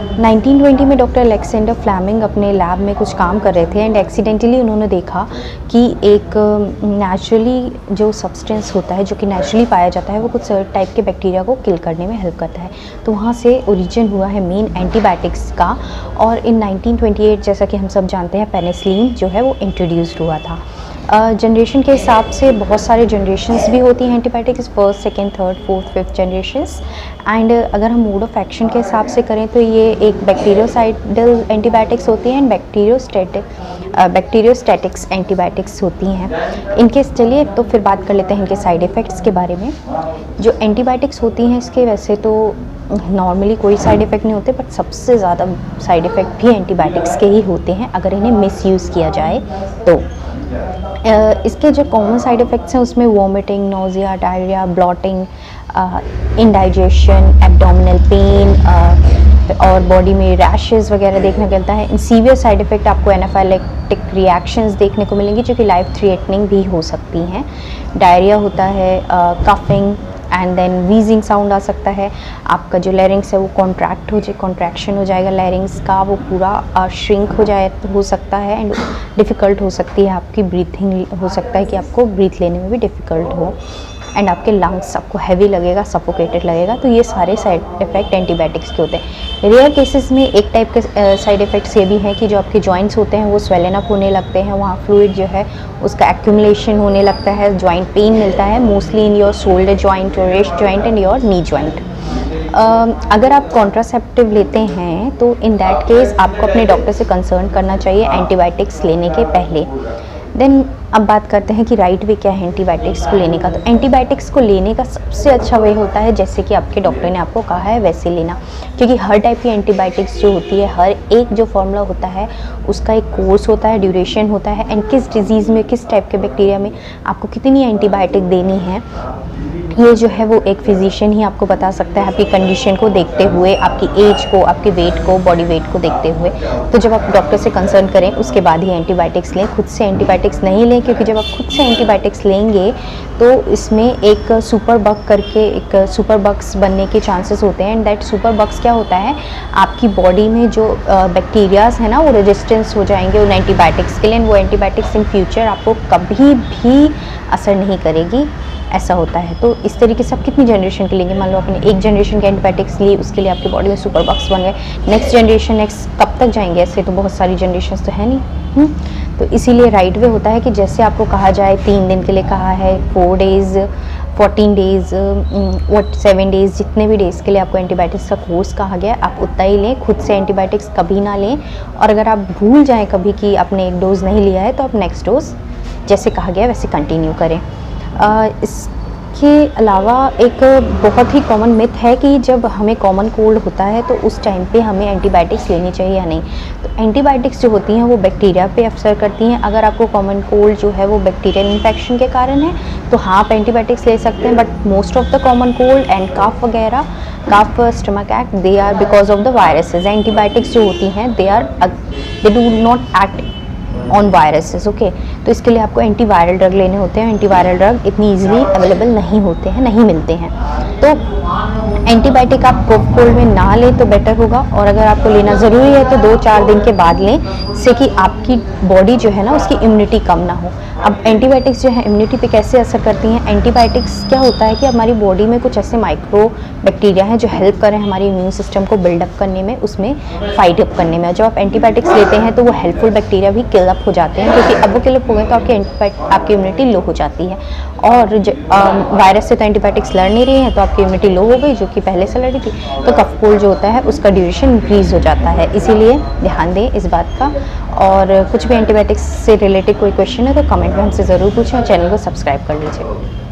1920 में doctor Alexander Fleming अपने lab में कुछ काम कर रहे थे एंड एक्सीडेंटली उन्होंने देखा कि एक नेचुरली जो सब्सटेंस होता है जो कि नेचुरली पाया जाता है वो कुछ टाइप के बैक्टीरिया को किल करने में हेल्प करता है। तो वहाँ से ओरिजिन हुआ है मेन एंटीबायोटिक्स का। और इन 1928 जैसा कि हम सब जानते हैं पेनिसिलिन जो है वो इंट्रोड्यूस्ड हुआ था। जनरेशन के हिसाब से बहुत सारे जनरेशन्स भी होती हैं antibiotics, first second third fourth fifth generations. And अगर हम मोड ऑफ एक्शन के हिसाब से करें तो ये एक बैक्टीरियोसाइडल एंटीबायोटिक्स होती हैं एंड बैक्टीरियोस्टैटिक्स एंटीबायोटिक्स होती हैं। इनके चलिए तो फिर बात कर लेते हैं इनके साइड इफ़ेक्ट्स के बारे में। जो एंटीबायोटिक्स होती हैं इसके वैसे तो नॉर्मली कोई साइड इफ़ेक्ट नहीं होते, बट सबसे ज़्यादा साइड इफ़ेक्ट भी एंटीबायोटिक्स के ही होते हैं अगर इन्हें मिसयूज़ किया जाए तो। इसके जो कॉमन साइड इफ़ेक्ट्स हैं उसमें vomiting, nausea, diarrhoea, blotting, indigestion, abdominal pain और बॉडी में रैशेस वगैरह देखने को मिलता है। इन सीवियर साइड इफ़ेक्ट आपको एनाफाइलेक्टिक रिएक्शंस देखने को मिलेंगी जो कि लाइफ थ्रेटनिंग भी हो सकती हैं। डायरिया होता है, coughing and then wheezing sound आ सकता है। आपका जो लैरिंग्स है वो कॉन्ट्रैक्शन हो जाएगा लैरिंग्स का, वो पूरा श्रिंक हो सकता है एंड डिफ़िकल्ट हो सकती है आपकी ब्रीथिंग, हो सकता है कि आपको ब्रीथ लेने में भी डिफ़िकल्ट हो एंड आपके लंग्स आपको हैवी लगेगा, सफोकेटेड लगेगा। तो ये सारे साइड इफ़ेक्ट एंटीबायोटिक्स के होते हैं। रेयर केसेस में एक टाइप के साइड इफ़ेक्ट्स ये भी हैं कि जो आपके जॉइंट्स होते हैं वो स्वेलन अप होने लगते हैं, वहाँ फ्लूइड जो है उसका एक्यूमुलेशन होने लगता है, जॉइंट पेन मिलता है mostly in your shoulder joint, your wrist joint and your knee joint. अगर आप कॉन्ट्रासेप्टिव लेते हैं तो इन दैट केस आपको अपने डॉक्टर से कंसर्न करना चाहिए एंटीबायोटिक्स लेने के पहले। देन अब बात करते हैं कि राइट वे क्या है एंटीबायोटिक्स को लेने का। तो एंटीबायोटिक्स को लेने का सबसे अच्छा वे होता है जैसे कि आपके डॉक्टर ने आपको कहा है वैसे लेना, क्योंकि हर टाइप की एंटीबायोटिक्स जो होती है, हर एक जो फॉर्मूला होता है उसका एक कोर्स होता है, ड्यूरेशन होता है एंड किस डिजीज़ में, किस टाइप के बैक्टीरिया में आपको कितनी एंटीबायोटिक देनी है ये जो है वो एक फिजिशियन ही आपको बता सकता है, आपकी कंडीशन को देखते हुए, आपकी एज को, आपके वेट को, बॉडी वेट को देखते हुए। तो जब आप डॉक्टर से कंसर्न करें उसके बाद ही एंटीबायोटिक्स लें, खुद से एंटीबायोटिक्स नहीं लें, क्योंकि जब आप खुद से एंटीबायोटिक्स लेंगे तो इसमें एक सुपर बग करके एक सुपर बग्स बनने के चांसेस होते हैं। एंड दैट सुपर बग्स क्या होता है, आपकी बॉडी में जो बैक्टीरियाज है ना वो रेजिस्टेंस हो जाएंगे उन एंटीबायोटिक्स के लिए, वो एंटीबायोटिक्स इन फ्यूचर आपको कभी भी असर नहीं करेगी, ऐसा होता है। तो इस तरीके से आप कितनी जनरेशन के लेंगे, मान लो आपने एक जनरेशन के एंटीबायोटिक्स ली, उसके लिए आपकी बॉडी में सुपर बग्स बन गए, नेक्स्ट जनरेशन नेक्स्ट कब तक जाएंगे, ऐसे तो बहुत सारी जनरेशन तो है नहीं। तो इसीलिए राइट वे होता है कि जैसे आपको कहा जाए 3 दिन के लिए कहा है, 4 डेज़, 14 डेज़, 7 डेज़, जितने भी डेज़ के लिए आपको एंटीबायोटिक्स का कोर्स कहा गया आप उतना ही लें, खुद से एंटीबायोटिक्स कभी ना लें। और अगर आप भूल जाएँ कभी कि आपने एक डोज़ नहीं लिया है तो आप नेक्स्ट डोज़ जैसे कहा गया वैसे कंटिन्यू करें। इसके अलावा एक बहुत ही कॉमन मिथ है कि जब हमें कॉमन कोल्ड होता है तो उस टाइम पे हमें एंटीबायोटिक्स लेनी चाहिए या नहीं। तो एंटीबायोटिक्स जो होती हैं वो बैक्टीरिया पे असर करती हैं। अगर आपको कॉमन कोल्ड जो है वो बैक्टीरियल इन्फेक्शन के कारण है तो हाँ आप एंटीबायोटिक्स ले सकते हैं, but most of the common cold and cough वगैरह, कफ, स्टमक एक्ट, they are because of the viruses. Antibiotics जो होती हैं they do not act on viruses, okay. तो इसके लिए आपको एंटीवायरल ड्रग लेने होते हैं। एंटीवायरल ड्रग इतनी इजीली अवेलेबल नहीं होते हैं, नहीं मिलते हैं। तो एंटीबायोटिक आप कफ कोल्ड में ना लें तो बेटर होगा, और अगर आपको लेना ज़रूरी है तो 2-4 दिन के बाद लें, जिससे कि आपकी बॉडी जो है ना उसकी इम्यूनिटी कम ना हो। अब एंटीबायोटिक्स जो है इम्यूनिटी पे कैसे असर करती हैं, एंटीबायोटिक्स क्या होता है कि हमारी बॉडी में कुछ ऐसे माइक्रो बैक्टीरिया हैं जो हेल्प करें हमारे इम्यून सिस्टम को बिल्डअप करने में, उसमें फाइट अप करने में। जब आप एंटीबायोटिक्स लेते हैं तो वो हेल्पफुल बैक्टीरिया भी किल अप हो जाते हैं, क्योंकि अब वो किल अप हो गए तो आपकी इम्यूनिटी लो हो जाती है। और वायरस से तो एंटीबायोटिक्स लड़ नहीं रही हैं तो आपकी इम्यूनिटी लो हो गई जो कि पहले से लड़ी थी, तो कफ कोल्ड जो होता है उसका ड्यूरेशन इंक्रीज हो जाता है। इसीलिए ध्यान दें इस बात का। और कुछ भी एंटीबायोटिक्स से रिलेटेड कोई क्वेश्चन है तो कमेंट में हमसे ज़रूर पूछें और चैनल को सब्सक्राइब कर लीजिए।